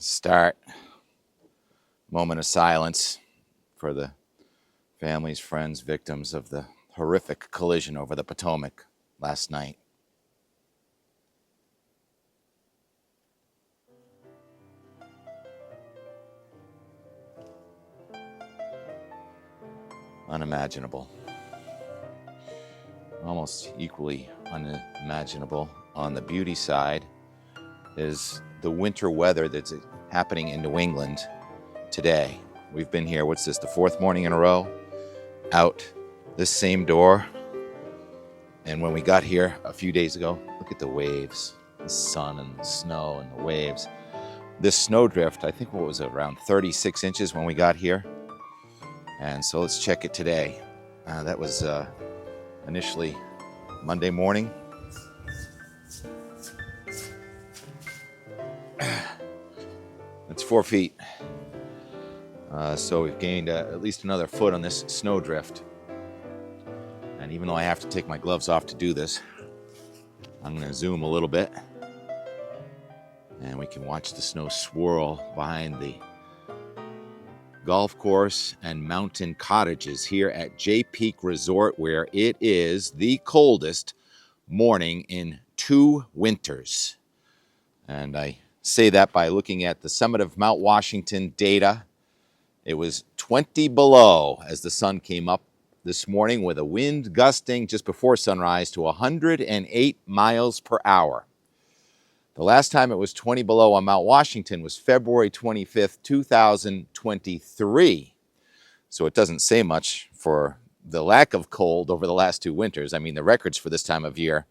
Start. Moment of silence for the families, friends, victims of the horrific collision over the Potomac last night. Unimaginable. Almost equally unimaginable on the beauty side is the winter weather that's happening in New England today. We've been here, what's this, the fourth morning in a row, out this same door. And when we got here a few days ago, look at the waves, the sun and the snow and the waves. This snowdrift, I think what was it, around 36 inches when we got here. And so let's check it today. That was initially Monday morning. It's 4 feet. So we've gained at least another foot on this snowdrift. And even though I have to take my gloves off to do this, I'm going to zoom a little bit. And we can watch the snow swirl behind the golf course and mountain cottages here at Jay Peak Resort, where it is the coldest morning in 2 winters. And I say that by looking at the summit of Mount Washington data. It was 20 below as the sun came up this morning with a wind gusting just before sunrise to 108 miles per hour. The last time it was 20 below on Mount Washington was February 25th, 2023. So it doesn't say much for the lack of cold over the last 2 winters. I mean, the records for this time of year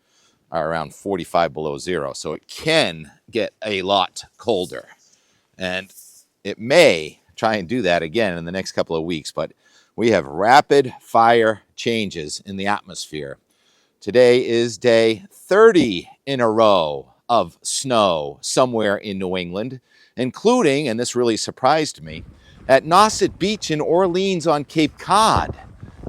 are around 45 below zero. So it can get a lot colder. And it may try and do that again in the next couple of weeks. But we have rapid fire changes in the atmosphere. Today is day 30 in a row of snow somewhere in New England, including, and this really surprised me, at Nauset Beach in Orleans on Cape Cod.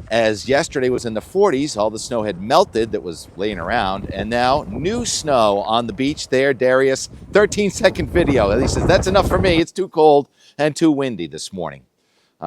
As yesterday was in the 40s, all the snow had melted that was laying around, and now new snow on the beach there. Darius, 13-second video. And he says, that's enough for me. It's too cold and too windy this morning.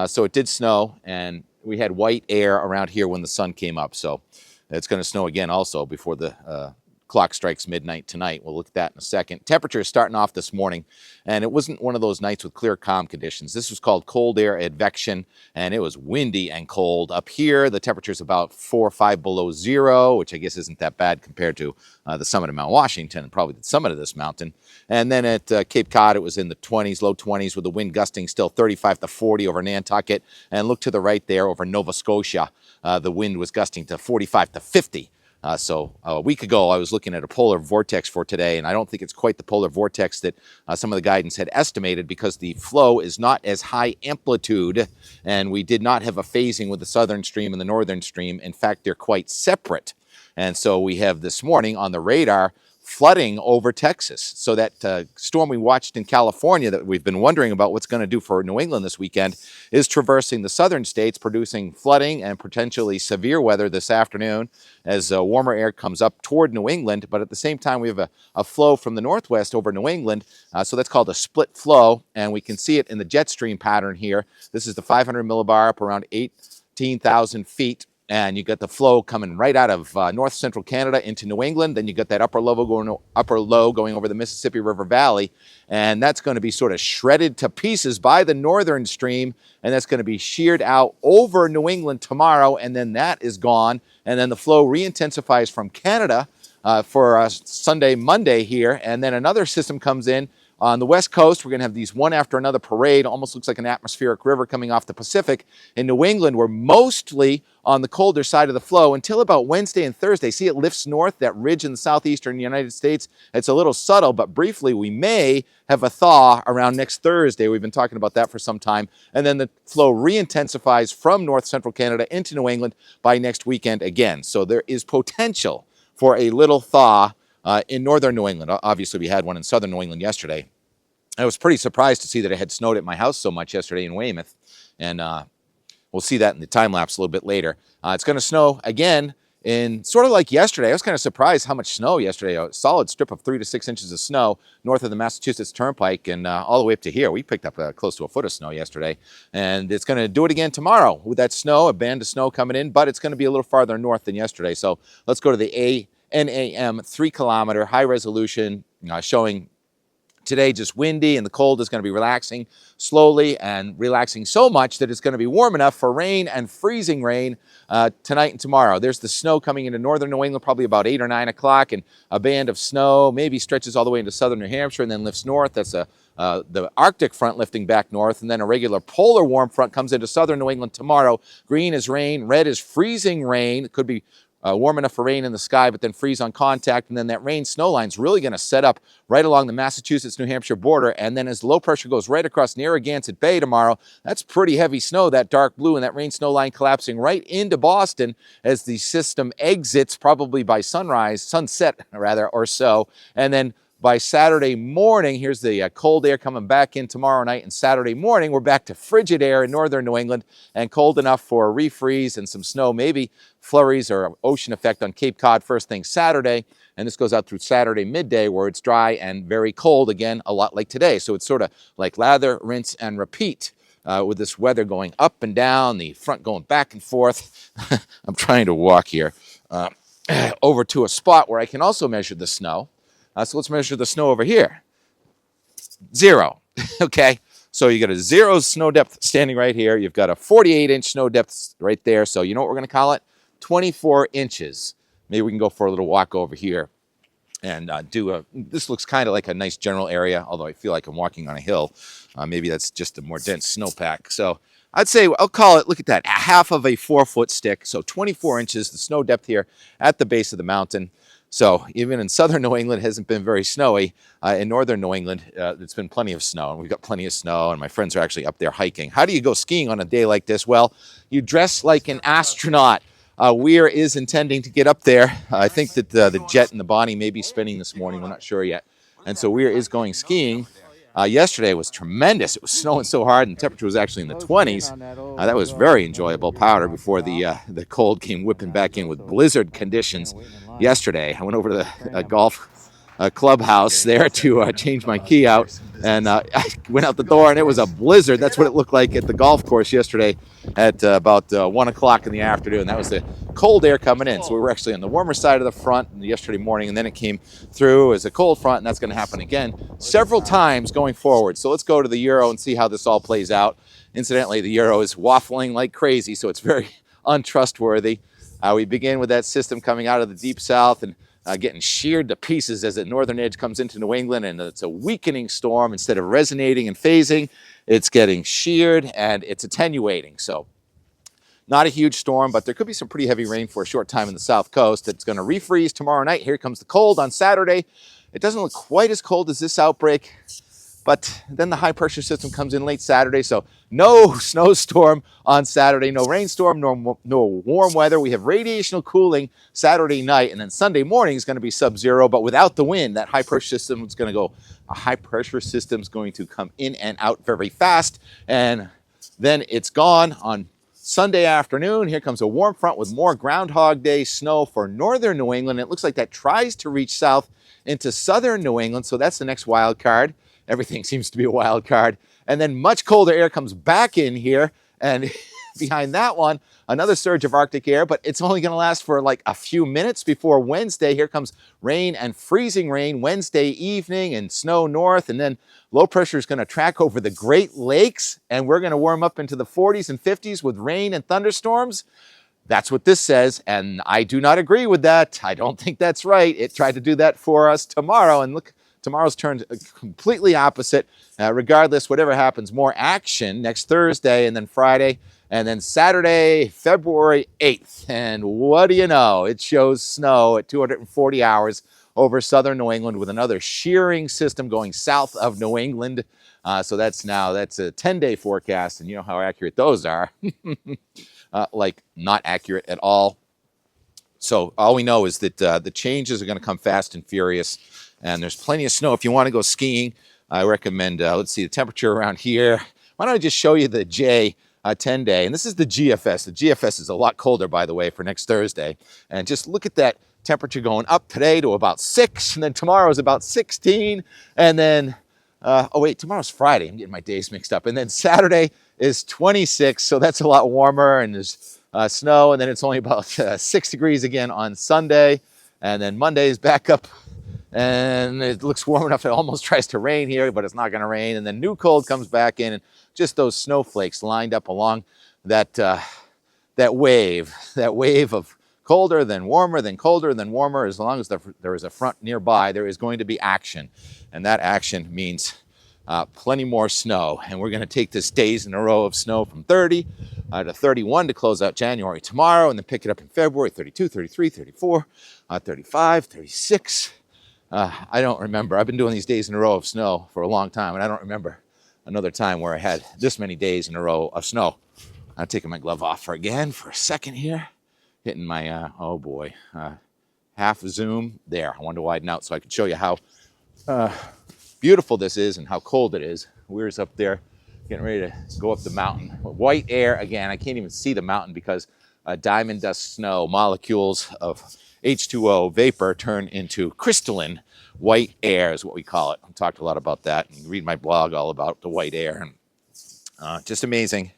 So it did snow, and we had white air around here when the sun came up. So it's going to snow again also before the clock strikes midnight tonight. We'll look at that in a second. Temperature is starting off this morning, and it wasn't one of those nights with clear, calm conditions. This was called cold air advection, and it was windy and cold. Up here, the temperature is about 4 or 5 below zero, which I guess isn't that bad compared to the summit of Mount Washington and probably the summit of this mountain. And then at Cape Cod, it was in the 20s, low 20s, with the wind gusting still 35 to 40 over Nantucket. And look to the right there over Nova Scotia. The wind was gusting to 45 to 50. So a week ago, I was looking at a polar vortex for today, and I don't think it's quite the polar vortex that some of the guidance had estimated, because the flow is not as high amplitude, and we did not have a phasing with the southern stream and the northern stream. In fact, they're quite separate. And so we have this morning on the radar flooding over Texas. So that storm we watched in California that we've been wondering about what's going to do for New England this weekend is traversing the southern states, producing flooding and potentially severe weather this afternoon as warmer air comes up toward New England. But at the same time, we have a flow from the northwest over New England. So that's called a split flow, and we can see it in the jet stream pattern here. This is the 500 millibar up around 18,000 feet. And you got the flow coming right out of north central Canada into New England. Then you got that upper low going over the Mississippi River Valley. And that's going to be sort of shredded to pieces by the northern stream. And that's going to be sheared out over New England tomorrow. And then that is gone. And then the flow re-intensifies from Canada for Sunday, Monday here. And then another system comes in. On the west coast, we're going to have these one after another parade. Almost looks like an atmospheric river coming off the Pacific. In New England, we're mostly on the colder side of the flow until about Wednesday and Thursday. See, it lifts north, that ridge in the southeastern United States. It's a little subtle, but briefly we may have a thaw around next Thursday. We've been talking about that for some time. And then the flow re-intensifies from north central Canada into New England by next weekend again. So there is potential for a little thaw in northern New England. Obviously, we had one in southern New England yesterday. I was pretty surprised to see that it had snowed at my house so much yesterday in Weymouth. And we'll see that in the time lapse a little bit later. It's going to snow again And sort of like yesterday, I was kind of surprised how much snow yesterday. A solid strip of 3 to 6 inches of snow north of the Massachusetts Turnpike and all the way up to here. We picked up close to a foot of snow yesterday. And it's going to do it again tomorrow with that snow, a band of snow coming in, but it's going to be a little farther north than yesterday. So let's go to the NAM 3 kilometer high resolution showing today just windy, and the cold is going to be relaxing slowly and relaxing so much that it's going to be warm enough for rain and freezing rain tonight and tomorrow. There's the snow coming into northern New England probably about 8 or 9 o'clock, and a band of snow maybe stretches all the way into southern New Hampshire and then lifts north. That's the Arctic front lifting back north, and then a regular polar warm front comes into southern New England tomorrow. Green is rain, red is freezing rain. It could be warm enough for rain in the sky, but then freeze on contact. And then that rain snow line is really going to set up right along the Massachusetts-New Hampshire border. And then as the low pressure goes right across Narragansett Bay tomorrow, that's pretty heavy snow, that dark blue, and that rain snow line collapsing right into Boston as the system exits probably by sunset rather, or so. And then by Saturday morning, here's the cold air coming back in tomorrow night, and Saturday morning, we're back to frigid air in northern New England and cold enough for a refreeze and some snow, maybe flurries or ocean effect on Cape Cod first thing Saturday. And this goes out through Saturday midday where it's dry and very cold again, a lot like today. So it's sort of like lather, rinse, and repeat with this weather going up and down, the front going back and forth. I'm trying to walk here over to a spot where I can also measure the snow. So let's measure the snow over here. 0, okay? So you got a 0 snow depth standing right here. You've got a 48-inch snow depth right there. So you know what we're going to call it? 24 inches. Maybe we can go for a little walk over here and this looks kind of like a nice general area, although I feel like I'm walking on a hill. Maybe that's just a more dense snowpack. So I'd say, I'll call it, look at that, half of a 4-foot stick. So 24 inches, the snow depth here at the base of the mountain. So even in southern New England, it hasn't been very snowy. In northern New England, it's been plenty of snow, and we've got plenty of snow, and my friends are actually up there hiking. How do you go skiing on a day like this? Well, you dress like an astronaut. Weir is intending to get up there. I think that the jet and the Bonnie may be spinning this morning. We're not sure yet. And so Weir is going skiing. Yesterday was tremendous. It was snowing so hard, and the temperature was actually in the 20s. That was very enjoyable powder before the cold came whipping back in with blizzard conditions yesterday. I went over to the golf clubhouse there to change my key out, and I went out the door, and it was a blizzard. That's what it looked like at the golf course yesterday at about 1 o'clock in the afternoon. That was the cold air coming in. So we were actually on the warmer side of the front yesterday morning, and then it came through as a cold front, and that's going to happen again several times going forward. So let's go to the Euro and see how this all plays out. Incidentally, the Euro is waffling like crazy, so it's very untrustworthy. We begin with that system coming out of the deep south and getting sheared to pieces as the northern edge comes into New England, and it's a weakening storm. Instead of resonating and phasing, it's getting sheared and it's attenuating. So not a huge storm, but there could be some pretty heavy rain for a short time in the south coast. It's going to refreeze tomorrow night. Here comes the cold on Saturday. It doesn't look quite as cold as this outbreak, but then the high pressure system comes in late Saturday, so no snowstorm on Saturday, no rainstorm, no warm weather. We have radiational cooling Saturday night, and then Sunday morning is going to be sub-zero, but without the wind. That high pressure system is going to go, a high pressure system is going to come in and out very fast, and then it's gone on Sunday afternoon. Here comes a warm front with more Groundhog Day snow for northern New England. It looks like that tries to reach south into southern New England, so that's the next wild card. Everything seems to be a wild card. And then much colder air comes back in here, and behind that one, another surge of Arctic air, but it's only going to last for like a few minutes before Wednesday. Here comes rain and freezing rain Wednesday evening and snow north, and then low pressure is going to track over the Great Lakes, and we're going to warm up into the 40s and 50s with rain and thunderstorms. That's what this says, and I do not agree with that. I don't think that's right. It tried to do that for us tomorrow, and look, tomorrow's turned completely opposite. Regardless, whatever happens, more action next Thursday and then Friday and then Saturday, February 8th. And what do you know? It shows snow at 240 hours over southern New England with another shearing system going south of New England. So that's a 10-day forecast, and you know how accurate those are. Like not accurate at all. So all we know is that the changes are going to come fast and furious. And there's plenty of snow. If you want to go skiing, I recommend, let's see, the temperature around here. Why don't I just show you the J 10-day. And this is the GFS. The GFS is a lot colder, by the way, for next Thursday. And just look at that temperature going up today to about 6, and then tomorrow is about 16, and then, oh wait, tomorrow's Friday. I'm getting my days mixed up. And then Saturday is 26, so that's a lot warmer, and there's snow, and then it's only about 6 degrees again on Sunday, and then Monday is back up, and it looks warm enough it almost tries to rain here, but it's not going to rain, and then new cold comes back in, and just those snowflakes lined up along that that wave of colder, then warmer, then colder, then warmer. As long as there is a front nearby, there is going to be action. And that action means plenty more snow. And we're going to take this days in a row of snow from 30 to 31 to close out January tomorrow, and then pick it up in February, 32, 33, 34, 35, 36. I don't remember. I've been doing these days in a row of snow for a long time, and I don't remember another time where I had this many days in a row of snow. I'm taking my glove off for a second here. Hitting my, oh boy, half zoom there. I wanted to widen out so I could show you how beautiful this is and how cold it is. Weir's up there getting ready to go up the mountain. White air, again, I can't even see the mountain because diamond dust snow, molecules of H2O vapor turn into crystalline white air is what we call it. I've talked a lot about that. You can read my blog all about the white air. And just amazing.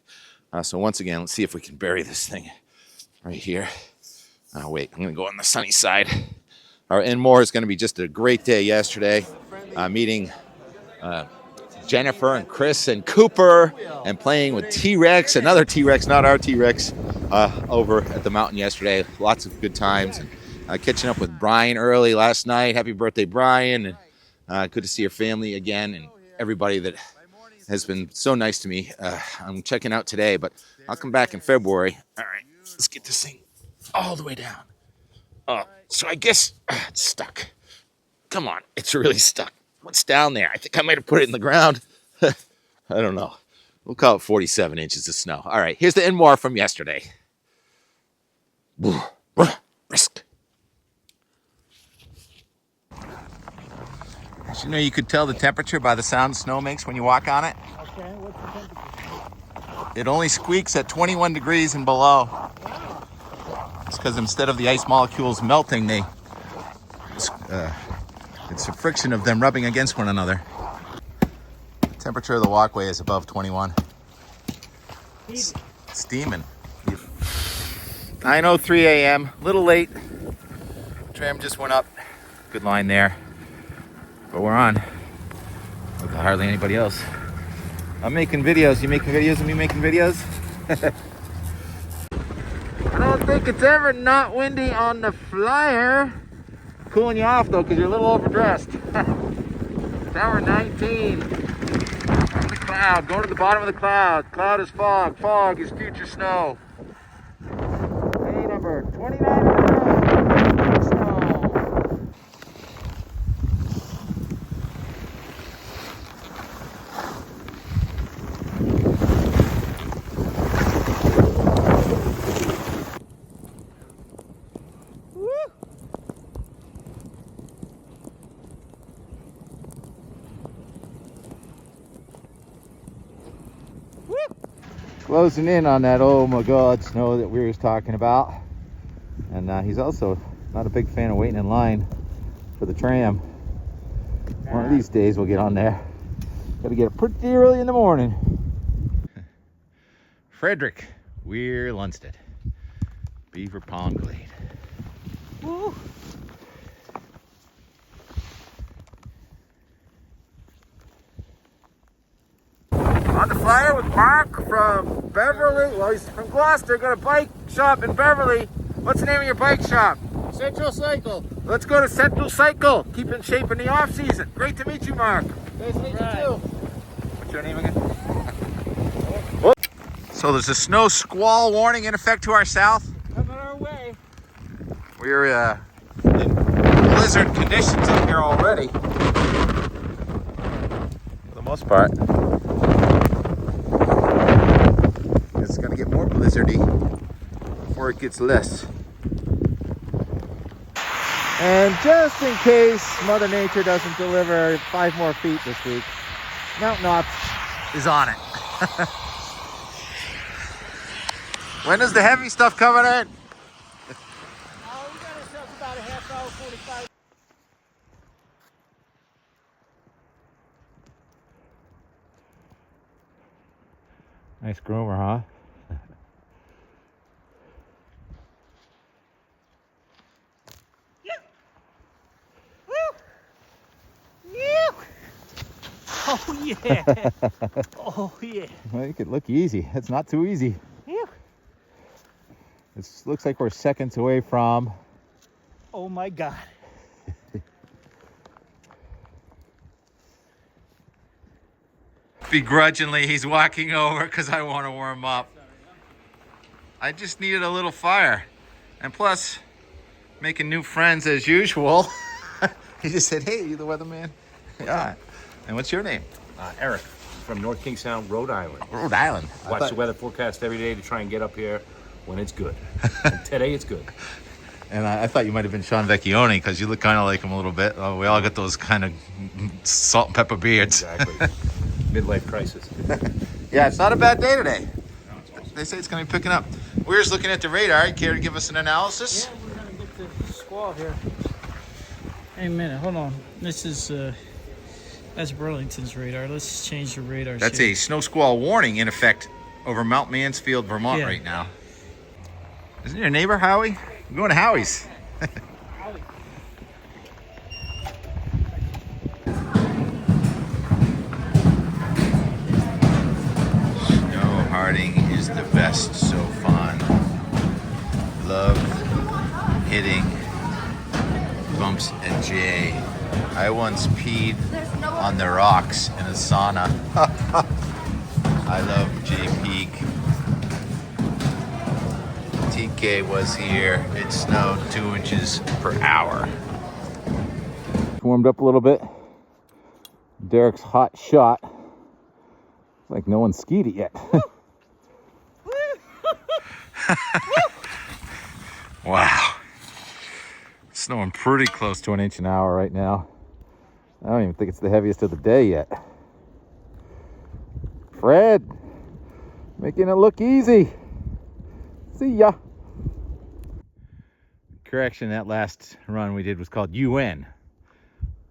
So once again, let's see if we can bury this thing right here. Wait, I'm going to go on the sunny side. Our Enmore is going to be just a great day yesterday. Meeting Jennifer and Chris and Cooper and playing with T-Rex, another T-Rex, not our T-Rex, over at the mountain yesterday. Lots of good times. And catching up with Brian early last night. Happy birthday, Brian. And good to see your family again and everybody that has been so nice to me. I'm checking out today, but I'll come back in February. All right. Let's get this thing all the way down. So I guess it's stuck. Come on, it's really stuck. What's down there? I think I might have put it in the ground. I don't know. We'll call it 47 inches of snow. All right, here's the Enmore from yesterday. Risk. Did you know you could tell the temperature by the sound snow makes when you walk on it? Okay, what's the temperature? It only squeaks at 21 degrees and below. It's because instead of the ice molecules melting, it's a friction of them rubbing against one another. The temperature of the walkway is above 21. It's steaming. 9:03 a.m. A little late. Tram just went up. Good line there. But we're on. With hardly anybody else. I'm making videos. You making videos of me making videos? I don't think it's ever not windy on the flyer. Cooling you off though, because you're a little overdressed. Tower 19. The cloud. Going to the bottom of the cloud. Cloud is fog. Fog is future snow. Day number 29. Snow. Closing in on that, oh my god, snow that we were talking about. And he's also not a big fan of waiting in line for the tram. One of these days we'll get on there. Gotta get up pretty early in the morning. Frederick, Weir Lundstedt, Beaver Pond Glade. Woo. On the flyer with Mark from Beverly. Well, he's from Gloucester. Got a bike shop in Beverly. What's the name of your bike shop? Central Cycle. Let's go to Central Cycle. Keep in shape in the off season. Great to meet you, Mark. Nice to meet you too. What's your name again? So there's a snow squall warning in effect to our south. Coming our way. We're in blizzard conditions up here already. For the most part. It's going to get more blizzardy before it gets less. And just in case Mother Nature doesn't deliver 5 more feet this week, Mountain Ops is on it. When is the heavy stuff coming in? Oh, we got ourselves about a half hour, 45. Nice groomer, huh? Oh yeah. Oh yeah. Make it look easy. It's not too easy. It looks like we're seconds away from. Oh my God. Begrudgingly, he's walking over because I want to warm up. I just needed a little fire. And plus, making new friends as usual. He just said, hey, you the weatherman? Yeah. And what's your name? Eric from North Kingstown, Rhode Island. Rhode Island. Watch the weather forecast every day to try and get up here when it's good. And today it's good. And I thought you might have been Sean Vecchione because you look kind of like him a little bit. We all got those kind of salt and pepper beards. Exactly. Midlife crisis. Yeah, it's not a bad day today. No, it's awesome. They say it's going to be picking up. We're just looking at the radar. You care to give us an analysis? Yeah, we're gonna get the squall here. Hey, a minute, hold on. This is that's Burlington's radar. Let's change the radar. That's a snow squall warning in effect over Mount Mansfield, Vermont Yeah. right now. Isn't your neighbor Howie? We're going to Howie's. Snow harding is the best, so fun. Love hitting bumps and J. I once peed on the rocks in a sauna. I love J Peak. TK was here. It snowed 2 inches per hour. Warmed up a little bit. Derek's hot shot. Like no one skied it yet. Wow. It's snowing pretty close to 1 inch an hour right now. I don't even think it's the heaviest of the day yet. Fred, making it look easy. See ya. Correction, that last run we did was called UN.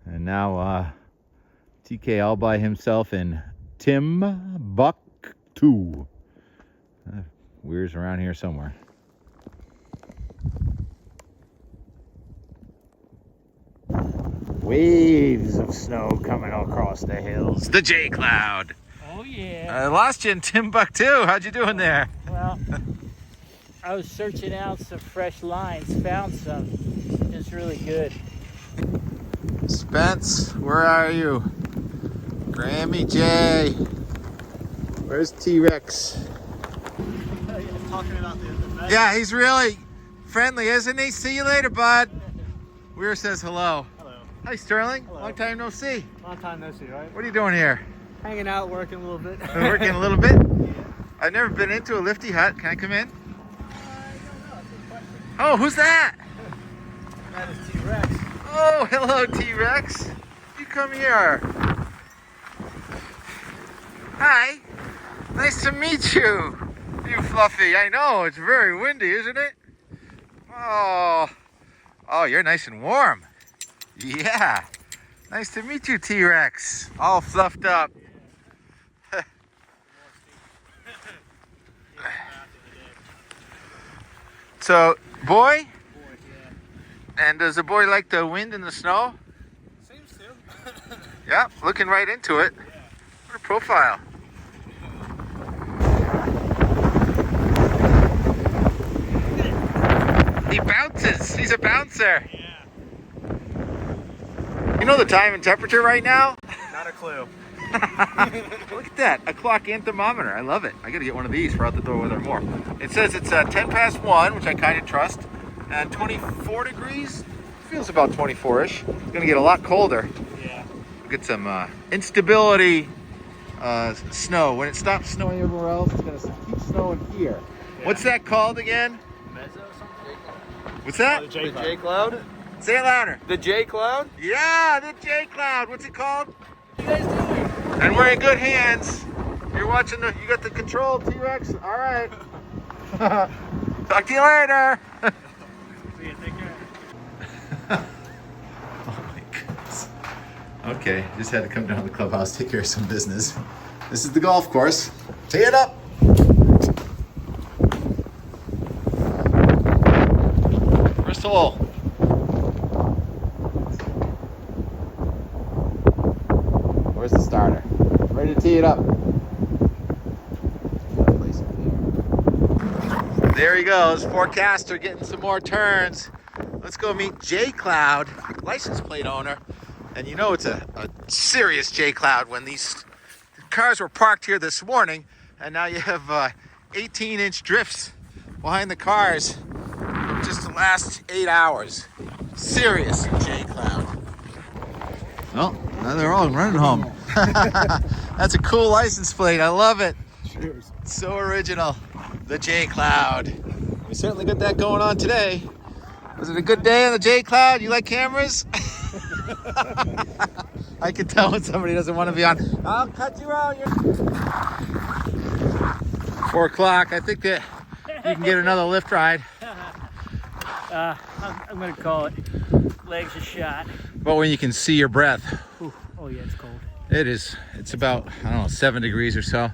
And now TK all by himself in Timbuktu. Weir's around here somewhere. Waves of snow coming across the hills. It's the J Cloud. Oh yeah. I lost you in Timbuktu. How'd you doing there? Well, I was searching out some fresh lines, found some. It's really good. Spence, where are you? Grammy J. Where's T-Rex? Talking about the Yeah, he's really friendly, isn't he? See you later, bud. Weir says hello. Hello. Hi, Sterling. Hello. Long time no see. Long time no see, right? What are you doing here? Hanging out, working a little bit. Working a little bit? I've never been into a lifty hut. Can I come in? Oh, who's that? That is T-Rex. Oh, hello, T-Rex. You come here. Hi. Nice to meet you. You Fluffy. I know, it's very windy, isn't it? Oh, you're nice and warm. Yeah. Nice to meet you, T-Rex. All fluffed up. So, boy? And does the boy like the wind and the snow? Seems to. Yeah, looking right into it. What a profile. He bounces. He's a bouncer. Yeah. You know the time and temperature right now? Not a clue. Look at that, a clock and thermometer. I love it. I gotta get one of these for out the door weather more. It says it's 10 past 1, which I kind of trust, and 24 degrees. Feels about 24-ish. It's gonna get a lot colder. Yeah. We'll get some instability snow. When it stops snowing everywhere else, it's gonna keep snowing here. Yeah. What's that called again? Mezzo something? What's that? The J Cloud. Say it louder. The J Cloud? Yeah, the J Cloud. What's it called? What are you guys doing? And we're in good hands. You're watching you got the control, T-Rex. All right. Talk to you later. See you, take care. Oh my goodness. Okay, just had to come down to the clubhouse, take care of some business. This is the golf course. Tee it up. First hole. Where's the starter? Ready to tee it up. There he goes, forecaster getting some more turns. Let's go meet J Cloud, license plate owner. And you know it's a serious J Cloud when these cars were parked here this morning and now you have 18-inch drifts behind the cars from just the last 8 hours. Serious J Cloud. Well, now they're all running home. That's a cool license plate, I love it. Cheers. So original, the J Cloud. We certainly got that going on today. Was it a good day on the J Cloud? You like cameras? I can tell when somebody doesn't want to be on. I'll cut you out. 4 o'clock. I think that you can get another lift ride. I'm gonna call it legs a shot. But when you can see your breath, Ooh, oh yeah, it's cold. it is. It's about, I don't know, 7 degrees or so.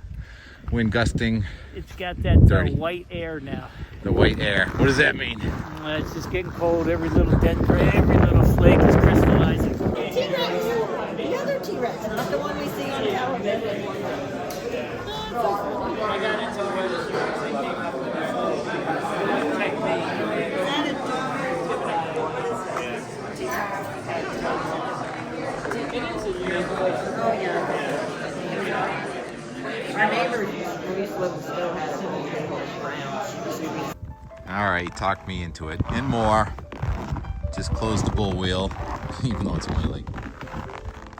Wind gusting. It's got that 30. white air now. The white air. What does that mean? It's just getting cold. Every little dent, every little flake is crystallizing. T-Rex. The other T-Rex, not the one we see on television. I got into the weather service. They came up with this little technique. It is a unique place. Oh, yeah. My neighbor used to live in still has some brown. All right, talk me into it. And more. Just close the bull wheel, even though it's only like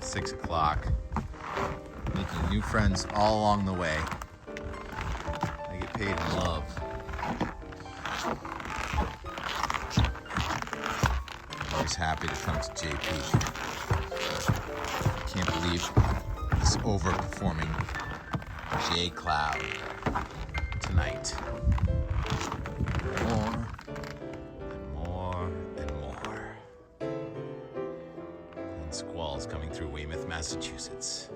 6 o'clock. Making new friends all along the way. I get paid in love. Always happy to come to JP. Can't believe this overperforming J Cloud tonight. More and more and more. And Squalls coming through Weymouth, Massachusetts.